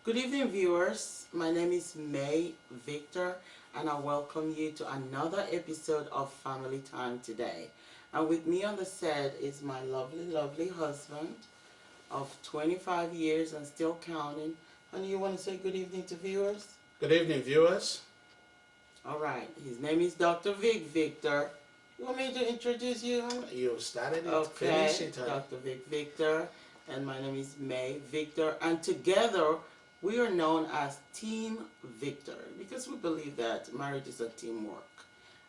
Good evening, viewers. My name is May Victor, and I welcome you to another episode of Family Time today. And with me on the set is my lovely, lovely husband of 25 years and still counting. Honey, you want to say good evening to viewers? Good evening, viewers. All right. His name is Dr. Vic Victor. You want me to introduce you, honey? You started it. Okay, Finish it, honey. Dr. Vic Victor, and my name is May Victor, and together we are known as Team Victor because we believe that marriage is a teamwork,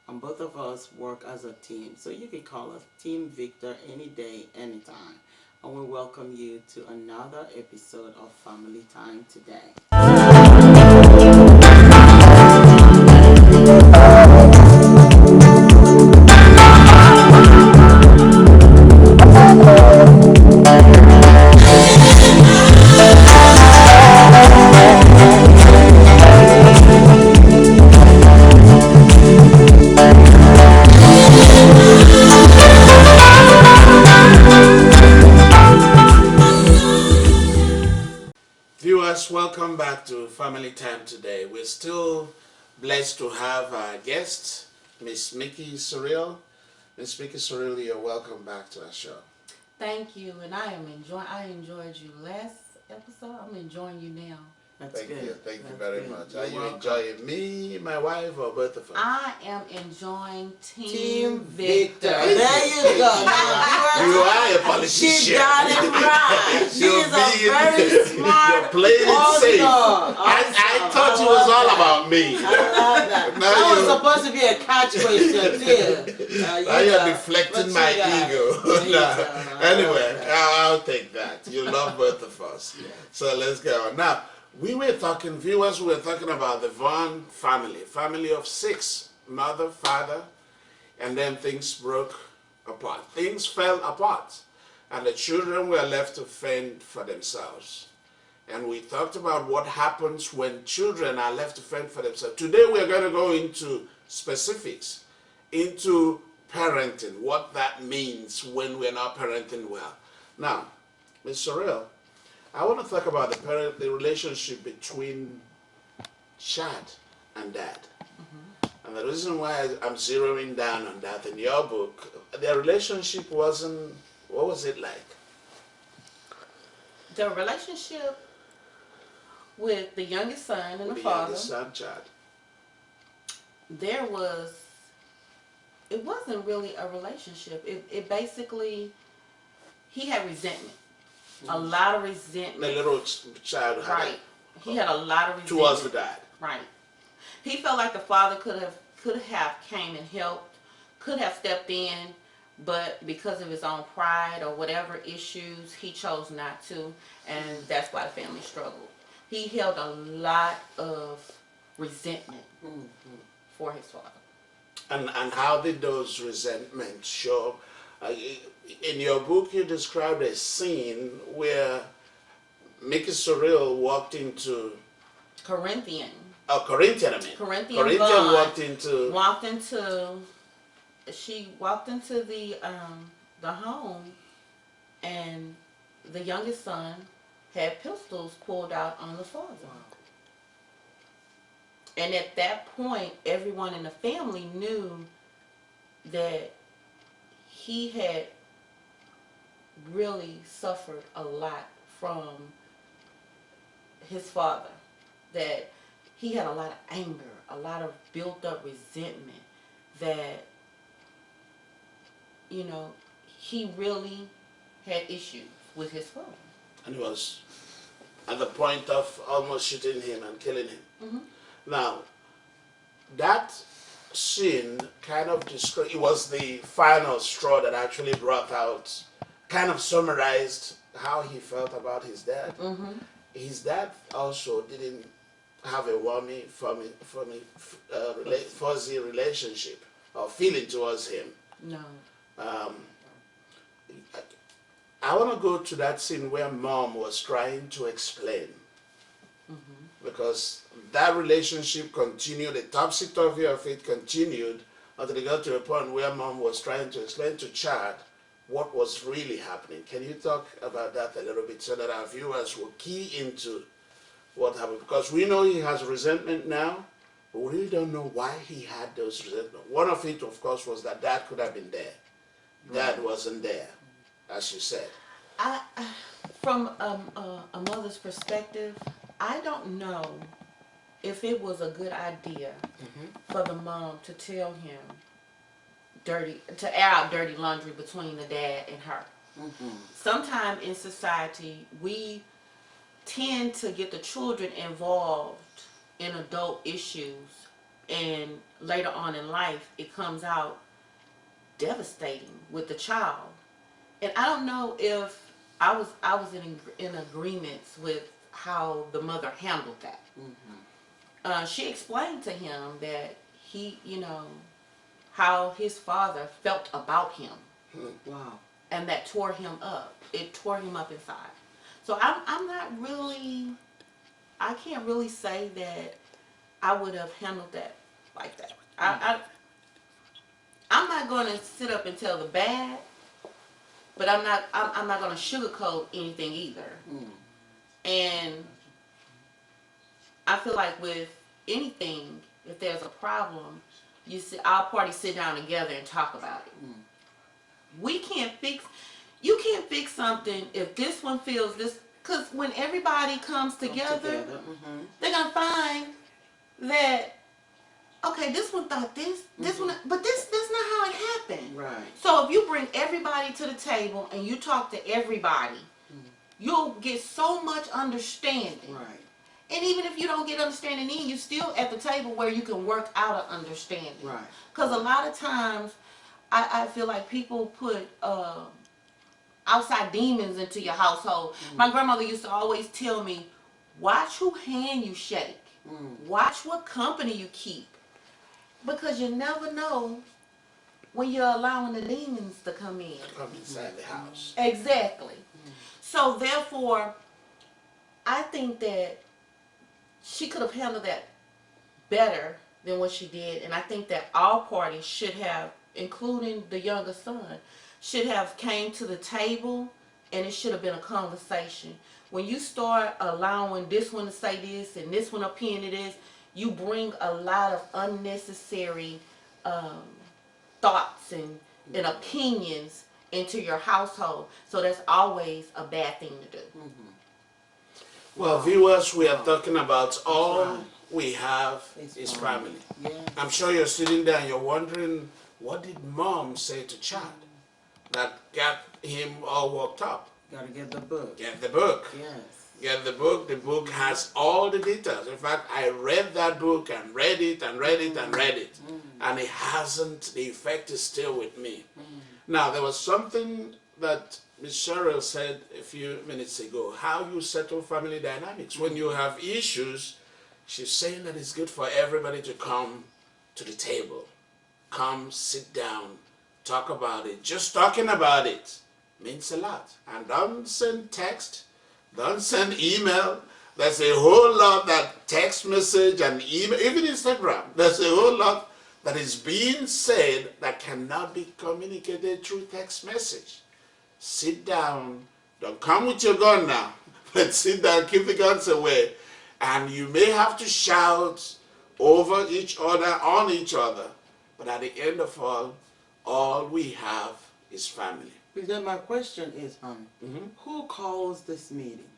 and both of us work as a team. So you can call us Team Victor any day, anytime, and we welcome you to another episode of Family Time today. Viewers, welcome back to Family Time today. We're still blessed to have our guest, Miss Mickey Surreal. Miss Mickey Surreal, you're welcome back to our show. Thank you, and I enjoyed you last episode. I'm enjoying you now. That's Thank good. you. Thank you That's very good. much. You're Are you welcome. enjoying me, my wife, or both of us? I am enjoying Team Team Victor. Victor. There you go. Now, You are a she politician. got it right. She You're is a being- very smart. You're playing it awesome, safe. awesome. I thought it I was love all that. about me. I love that. Now That was you- supposed to be a catch question too. Now you're deflecting my ego. There you Nah. go. Anyway, I'll take that. You love both of us. So let's go on. Now, we were talking about the Vaughn family of 6, mother, father, and then things broke apart. Things fell apart, and the children were left to fend for themselves. And we talked about what happens when children are left to fend for themselves. Today we're going to go into specifics, into parenting, what that means when we're not parenting well. Now, Ms. Sorrell, I want to talk about the relationship between Chad and Dad. And the reason why I'm zeroing down on that in your book, their relationship wasn't, what was it like? The relationship with the youngest son and the The father, youngest son, Chad. it wasn't really a relationship. It basically, he had resentment. A lot of The resentment. little child had Right. He had a lot of resentment. towards the dad. Right. He felt like the father could have came and helped, could have stepped in, but because of his own pride or whatever issues, he chose not to, and that's why the family struggled. He held a lot of resentment for his father. And how did those resentments show? In your book, you described a scene where Mickey Surreal walked into Corinthian Corinthian. I mean, Corinthian Corinthian Vaughn walked into. she walked into the home, and the youngest son had pistols pulled out on the father. And at that point, everyone in the family knew that he had really suffered a lot from his father. That he had a lot of anger, a lot of built up resentment, that, he really had issues with his father. And he was at the point of almost shooting him and killing him. Now, that scene kind of described, it was the final straw that actually brought out, kind of summarized how he felt about his dad. His dad also didn't have a warm, fuzzy relationship or feeling towards him. No. I want to go to that scene where mom was trying to explain, because that relationship continued, the topsy-turvy of it continued until they got to a point where mom was trying to explain to Chad what was really happening. Can you talk about that a little bit so that our viewers will key into what happened. Because we know he has resentment now, but we really don't know why he had those resentment. One of it, of course, was that Dad could have been there. Dad wasn't there, as you said. From a mother's perspective, I don't know if it was a good idea for the mom to tell him to air out dirty laundry between the dad and her. Sometime in society, we tend to get the children involved in adult issues, and later on in life, it comes out devastating with the child. And I don't know if I was in agreements with how the mother handled that. She explained to him that he, how his father felt about him. Wow. And that tore him up. It tore him up inside. So I'm not really, I can't really say that I would have handled that like that. I'm not going to sit up and tell the bad, but I'm not going to sugarcoat anything either. And I feel like with anything, if there's a problem, our parties sit down together and talk about it. You can't fix something if this one feels this, because when everybody comes together, they're going to find that, okay, this one thought this one, but that's not how it happened. Right. So if you bring everybody to the table and you talk to everybody, you'll get so much understanding. Right. And even if you don't get understanding in, you're still at the table where you can work out an understanding. Right. Because a lot of times, I feel like people put outside demons into your household. My grandmother used to always tell me, watch who hand you shake. Watch what company you keep. Because you never know when you're allowing the demons to come in. Come inside the house. Exactly. So therefore, I think that she could have handled that better than what she did. And I think that all parties should have, including the younger son, should have came to the table, and it should have been a conversation. When you start allowing this one to say this and this one opinion this, you bring a lot of unnecessary thoughts and opinions into your household. So that's always a bad thing to do. Well, viewers, we are talking about all we have is family. Yeah. I'm sure you're sitting there and you're wondering, what did Mom say to Chad that got him all worked up? Gotta get the book. Get the book. Yes. Get the book. The book has all the details. In fact, I read that book and read it and read it and read it. And it hasn't, the effect is still with me. Now, there was something that Ms. Cheryl said a few minutes ago, how you settle family dynamics. When you have issues, she's saying that it's good for everybody to come to the table. Come, sit down, talk about it. Just talking about it means a lot. And don't send text, don't send email. There's a whole lot that text message and email, even Instagram, there's a whole lot that is being said that cannot be communicated through text message. Sit down, don't come with your gun now, but sit down, keep the guns away. And you may have to shout over each other, on each other, but at the end of all we have is family. But then my question is, who calls this meeting?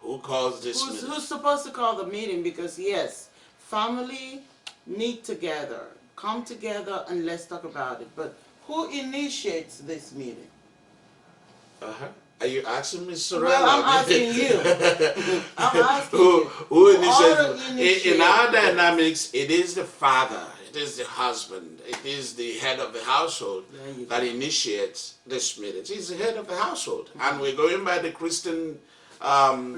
Who calls this meeting? Who's supposed to call the meeting? Because yes, family meet together, come together, and let's talk about it. But who initiates this meeting? Are you asking me, Sorella? Well, I'm asking you. I'm asking you. Who initiates? initiates? In our dynamics, it is the father, it is the husband, it is the head of the household that initiates this meeting. He's the head of the household. And we're going by the Christian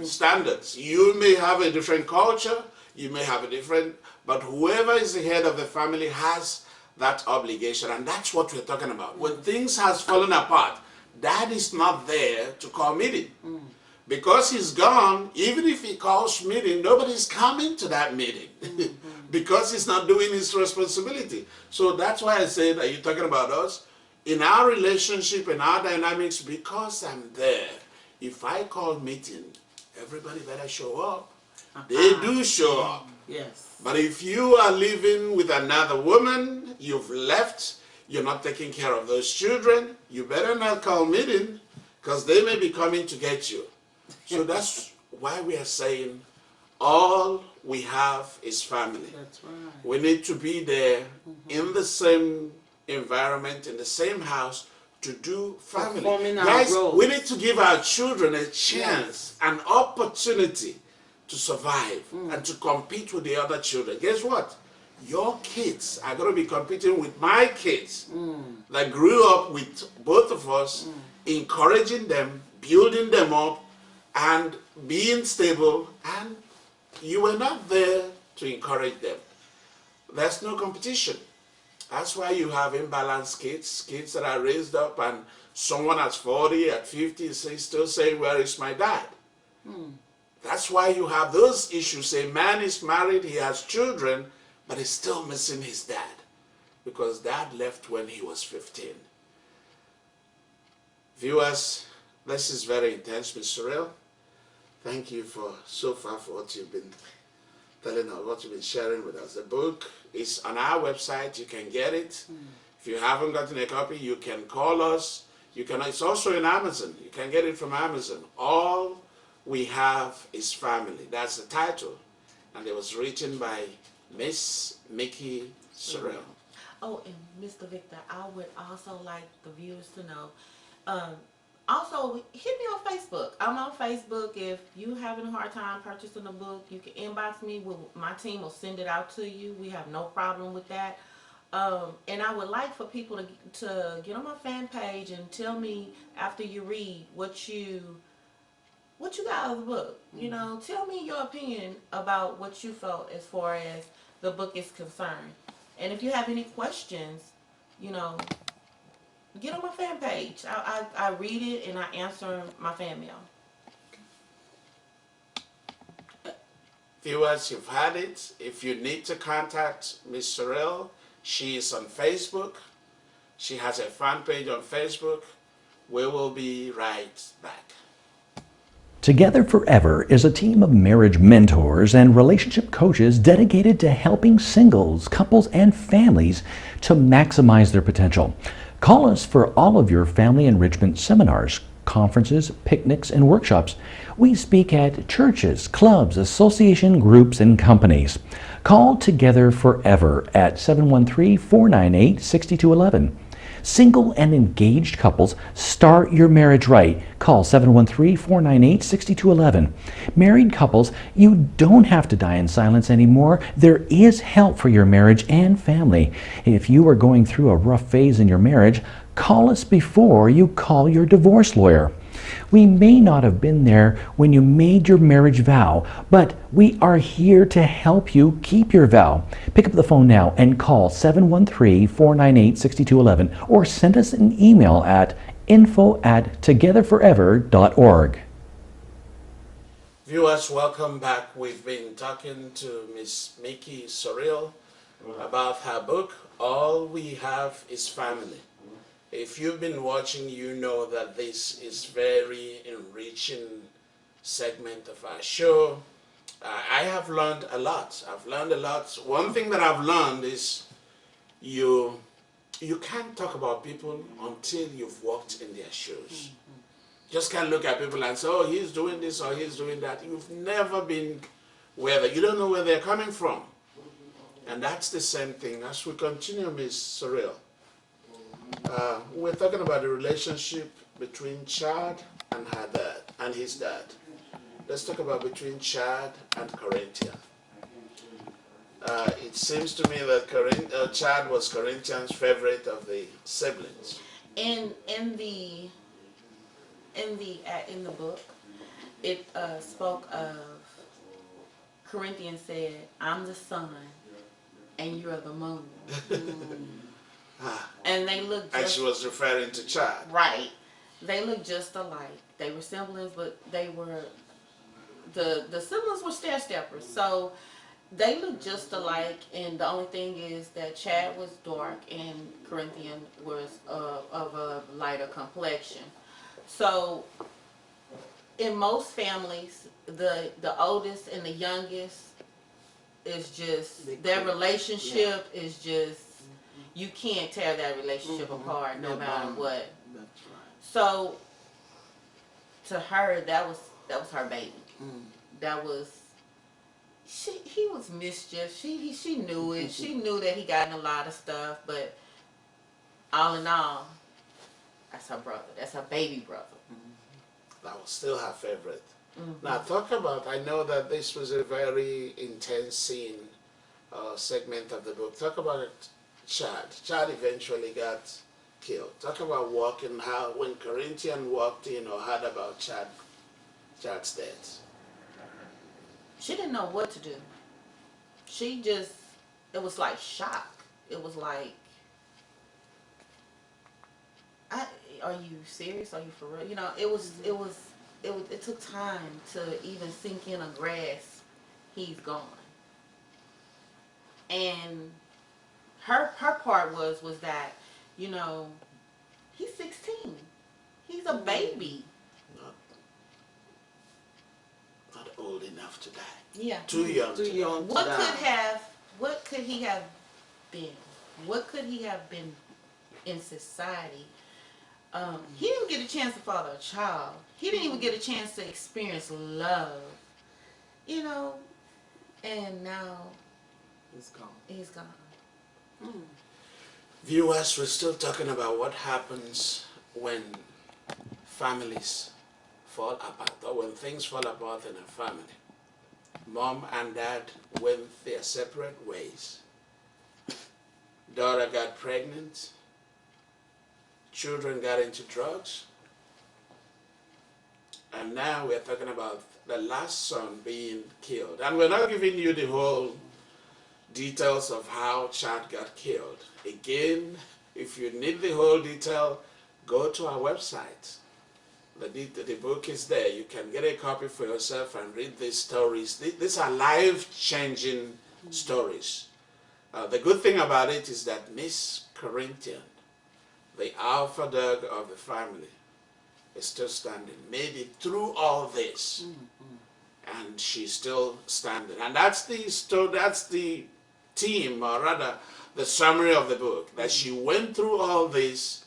standards. You may have a different culture, you may have a different, but whoever is the head of the family has that obligation, and that's what we're talking about. When things has fallen apart, Dad is not there to call meeting. Because he's gone, even if he calls meeting, nobody's coming to that meeting. Because he's not doing his responsibility. So that's why I said, are you talking about us? In our relationship, in our dynamics, because I'm there, if I call meeting, everybody better show up. They do show up. Yes. But if you are living with another woman, you've left, you're not taking care of those children, you better not call meeting because they may be coming to get you. So that's why we are saying all we have is family. That's right. We need to be there in the same environment, in the same house to do family. Performing our Guys, roles. we need to give our children a chance, an opportunity to survive and to compete with the other children. Guess what? Your kids are going to be competing with my kids that grew up with both of us, encouraging them, building them up, and being stable, and you were not there to encourage them. There's no competition. That's why you have imbalanced kids, kids that are raised up, and someone at 40, at 50 is still saying, where is my dad? That's why you have those issues. A man is married, he has children, but he's still missing his dad because dad left when he was 15. Viewers, this is very intense, Ms. Sorrell. Thank you for so far for what you've been telling us, what you've been sharing with us. The book is on our website. You can get it. If you haven't gotten a copy, you can call us. You can. It's also in Amazon. You can get it from Amazon. All we have is family. That's the title, and it was written by Miss Mickey Sorrell. Oh, and Mr. Victor, I would also like the viewers to know. Also, hit me on Facebook. I'm on Facebook. If you having a hard time purchasing a book, you can inbox me. My team will send it out to you. We have no problem with that. And I would like for people to get on my fan page and tell me after you read what you got out of the book. You know, tell me your opinion about what you felt as far as the book is concerned. And if you have any questions, you know, get on my fan page. I read it and I answer my fan mail. Viewers, you've had it. If you need to contact Ms. Sorrell, she is on Facebook. She has a fan page on Facebook. We will be right back. Together Forever is a team of marriage mentors and relationship coaches dedicated to helping singles, couples, and families to maximize their potential. Call us for all of your family enrichment seminars, conferences, picnics, and workshops. We speak at churches, clubs, association groups, and companies. Call Together Forever at 713-498-6211. Single and engaged couples, start your marriage right. Call 713-498-6211. Married couples, you don't have to die in silence anymore. There is help for your marriage and family. If you are going through a rough phase in your marriage, call us before you call your divorce lawyer. We may not have been there when you made your marriage vow, but we are here to help you keep your vow. Pick up the phone now and call 713-498-6211 or send us an email at info@togetherforever.org. Viewers, welcome back. We've been talking to Miss Mickey Sorrell about her book, All We Have Is Family. If you've been watching, you know that this is very enriching segment of our show. I have learned a lot. I've learned a lot. One thing that I've learned is you can't talk about people until you've walked in their shoes. Just can't look at people and say, oh, he's doing this or he's doing that. You've never been you don't know where they're coming from. And that's the same thing as we continue, Ms. Sorrell. We're talking about the relationship between Chad and her dad and his dad. Let's talk about between Chad and Corinthia. It seems to me that Chad was Corinthian's favorite of the siblings. In the book, it spoke of Corinthians said, "I'm the sun, and you're the moon." And they looked. And she was referring to Chad. Right. They looked just alike. They were siblings, but they were the siblings were stair-steppers. So they looked just alike, and the only thing is that Chad was dark and Corinthian was of a lighter complexion. So in most families, the oldest and the youngest is just their relationship is just you can't tear that relationship apart no matter what. That's right. So to her, that was her baby. That was he was mischief. She knew it. She knew that he got in a lot of stuff, but all in all, that's her brother. That's her baby brother. That was still her favorite. Now talk about, I know that this was a very intense scene, segment of the book. Talk about it, Chad. Chad eventually got killed. Talk about walking, how when Corinthian walked in or heard about Chad's death. She didn't know what to do. She just, it was like shock. It was like, are you serious? Are you for real? You know, it took time to even sink in or grasp he's gone. And her part was that, you know, he's 16. He's a baby. Not old enough to die. Yeah. Too young. Too young. What could he have been? What could he have been in society? He didn't get a chance to father a child. He didn't even get a chance to experience love. You know, and now He's gone. he's gone. Viewers, we're still talking about what happens when families fall apart or when things fall apart in a family. Mom and dad went their separate ways. Daughter got pregnant. Children got into drugs. And now we're talking about the last son being killed. And we're not giving you the whole details of how Chad got killed. Again, if you need the whole detail, go to our website. The book is there. You can get a copy for yourself and read these stories. These are life-changing stories. The good thing about it is that Miss Corinthian, the alpha dog of the family, is still standing. Made it through all this, and she's still standing. And that's the theme, or rather, the summary of the book. That she went through all this,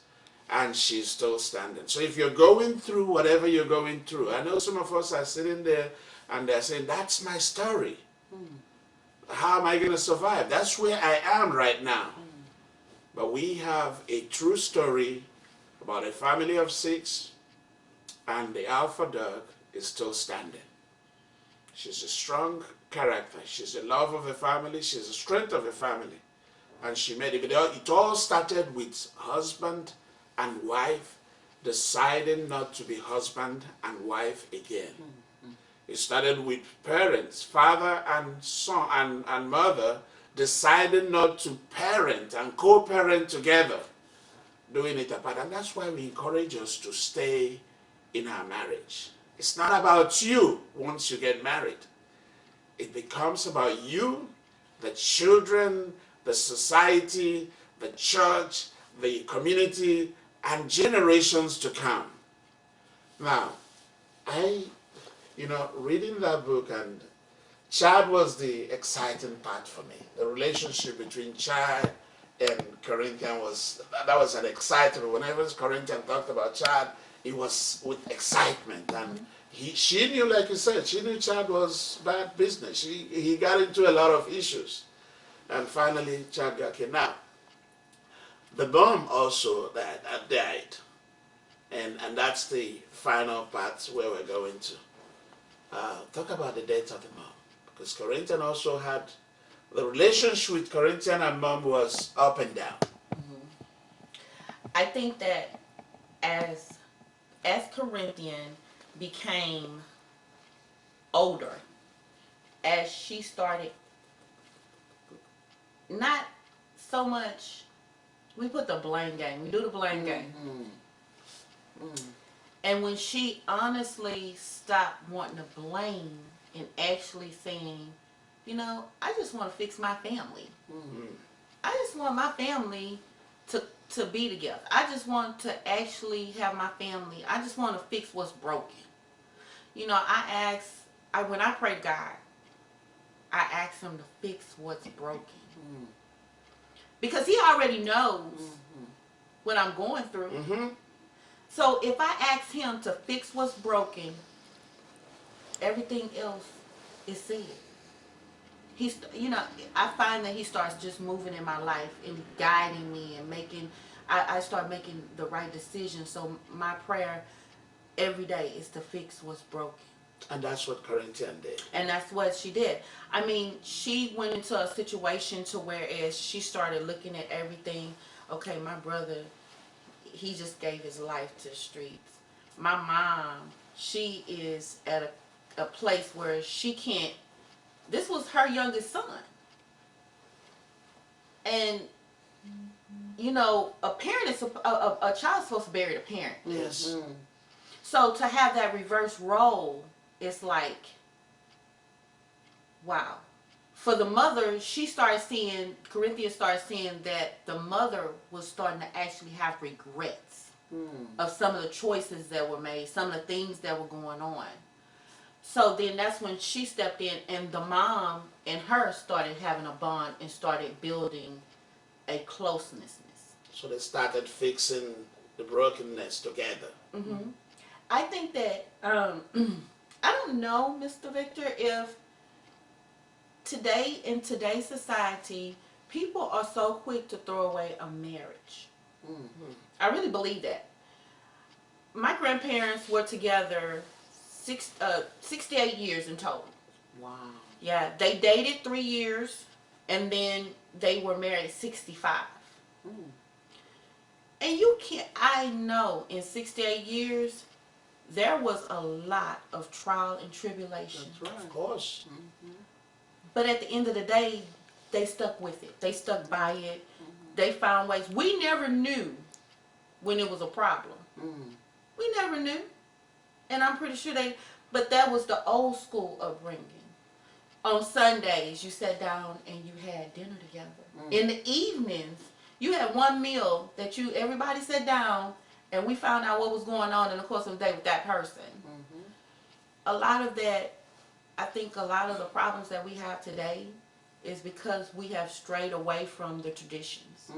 and she's still standing. So if you're going through whatever you're going through, I know some of us are sitting there and they're saying, "That's my story. How am I going to survive? That's where I am right now." But we have a true story about a family of 6, and the alpha dog is still standing. She's a strong character. She's the love of the family. She's the strength of the family. And she made it. It all started with husband and wife deciding not to be husband and wife again. It started with parents, father and son and mother, deciding not to parent and co-parent together, doing it apart. And that's why we encourage us to stay in our marriage. It's not about you once you get married. It becomes about you, the children, the society, the church, the community, and generations to come. Now, reading that book, and Chad was the exciting part for me. The relationship between Chad and Corinthian was an excitement. Whenever Corinthian talked about Chad, it was with excitement. And she knew, like you said, she knew Chad was bad business. He got into a lot of issues. And finally, Chad got killed. Now, the mom also died. And that's the final part where we're going to. Talk about the death of the mom. Because Corinthian also had, the relationship with Corinthian and mom was up and down. I think that as Corinthian became older, as she started, not so much, we put the blame game, we do the blame game. And when she honestly stopped wanting to blame and actually saying, you know, I just want to fix my family. I just want my family to be together. I just want to actually have my family. I just want to fix what's broken. You know, when I pray to God, I ask him to fix what's broken. Because he already knows what I'm going through. Mm-hmm. So if I ask him to fix what's broken, everything else is said. I find that he starts just moving in my life and guiding me and I start making the right decisions. So my prayer every day is to fix what's broken. And that's what Corinthian did. And that's what she did. I mean, she went into a situation to where as she started looking at everything, okay, my brother, he just gave his life to the streets. My mom, she is at a place where she can't, this was her youngest son. And, you know, a parent is, a child's supposed to bury the parent. Yes. So to have that reverse role, it's like, wow. For the mother, Corinthians started seeing that the mother was starting to actually have regrets of some of the choices that were made, some of the things that were going on. So then that's when she stepped in, and the mom and her started having a bond and started building a closeness. So they started fixing the brokenness together. Mm-hmm. I think that, I don't know, Mr. Victor, if in today's society, people are so quick to throw away a marriage. I really believe that. My grandparents were together 68 years in total. Wow. Yeah, they dated 3 years, and then they were married 65. And I know in 68 years, there was a lot of trial and tribulation. That's right. Of course. But at the end of the day, they stuck with it. They stuck by it. They found ways. We never knew when it was a problem. We never knew. And I'm pretty sure but that was the old school upbringing. On Sundays, you sat down and you had dinner together. In the evenings, you had one meal that everybody sat down and we found out what was going on in the course of the day with that person. A lot of that, I think a lot of the problems that we have today is because we have strayed away from the traditions.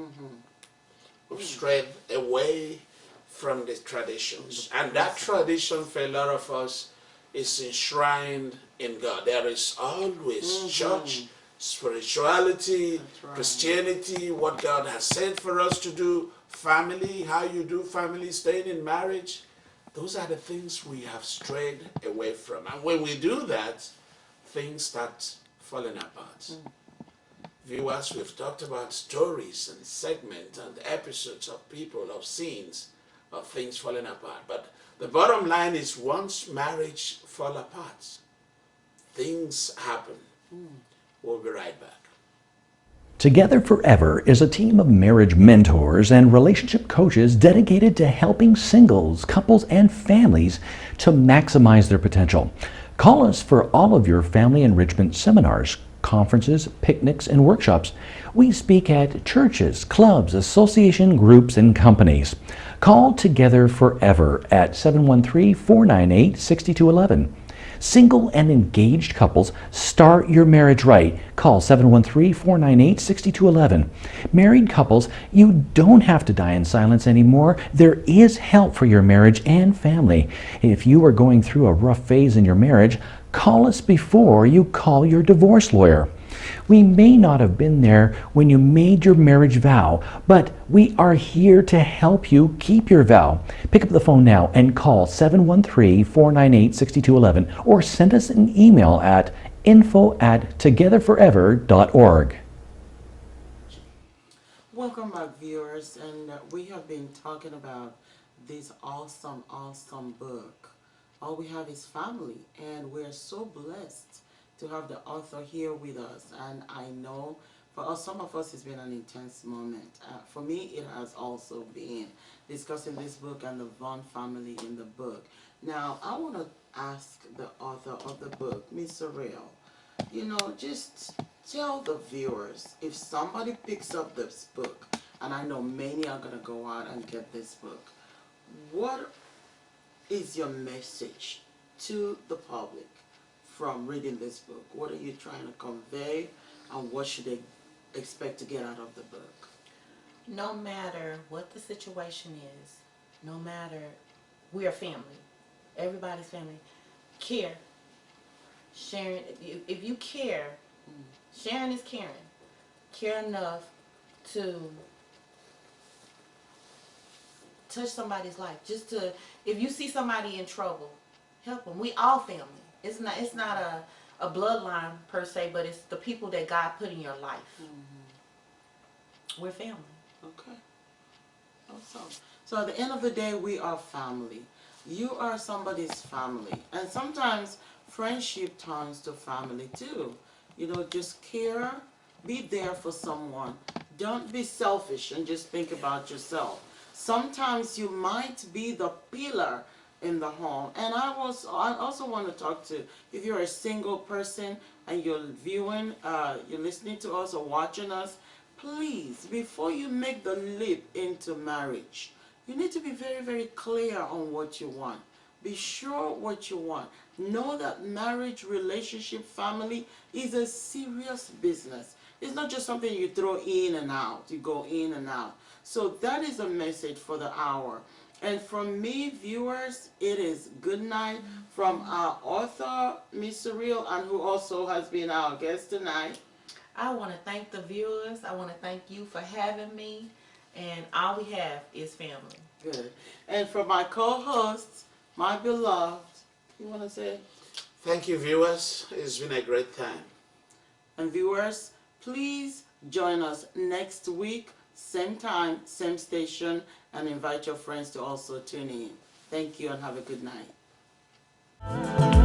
We've strayed away from the traditions. And that tradition for a lot of us is enshrined in God. There is always church, spirituality, right. Christianity, what God has said for us to do, family, how you do family, staying in marriage. Those are the things we have strayed away from. And when we do that, things start falling apart. Viewers, we've talked about stories and segments and episodes of people, of scenes, of things falling apart. But the bottom line is once marriage fall apart, things happen. We'll be right back. Together Forever is a team of marriage mentors and relationship coaches dedicated to helping singles, couples, and families to maximize their potential. Call us for all of your family enrichment seminars, conferences, picnics, and workshops. We speak at churches, clubs, association groups, and companies. Call Together Forever at 713-498-6211. Single and engaged couples, start your marriage right. Call 713-498-6211. Married couples, you don't have to die in silence anymore. There is help for your marriage and family. If you are going through a rough phase in your marriage, call us before you call your divorce lawyer. We may not have been there when you made your marriage vow, but we are here to help you keep your vow. Pick up the phone now and call 713-498-6211 or send us an email at info@togetherforever.org. Welcome back, viewers, and we have been talking about this awesome book. All we have is family, and we're so blessed to have the author here with us. And I know for us, some of us, it's been an intense moment. For me, it has also been discussing this book and the Vaughn family in the book. Now, I want to ask the author of the book, Miss Sorrell, just tell the viewers, if somebody picks up this book, and I know many are going to go out and get this book, what is your message to the public from reading this book? What are you trying to convey, and what should they expect to get out of the book? No matter what the situation is, no matter, we're family. Everybody's family. Care. Sharing, if you care, sharing is caring. Care enough to touch somebody's life. Just to, if you see somebody in trouble, help them. We all family. It's not a bloodline per se, but it's the people that God put in your life. We're family. Okay. Awesome. So at the end of the day, we are family. You are somebody's family. And sometimes friendship turns to family too. You know, just care, be there for someone. Don't be selfish and just think about yourself. Sometimes you might be the pillar in the home. And I also want to talk to, if you're a single person and you're viewing, you're listening to us or watching us, please, before you make the leap into marriage, you need to be very, very clear on what you want. Be sure what you want. Know that marriage, relationship, family is a serious business. It's not just something you throw in and out. You go in and out. So that is a message for the hour. And from me, viewers, it is good night from our author, Miss Surreal, and who also has been our guest tonight. I want to thank the viewers. I want to thank you for having me. And all we have is family. Good. And for my co-hosts, my beloved, you want to say? Thank you, viewers. It's been a great time. And viewers, please join us next week, same time, same station, and invite your friends to also tune in. Thank you and have a good night.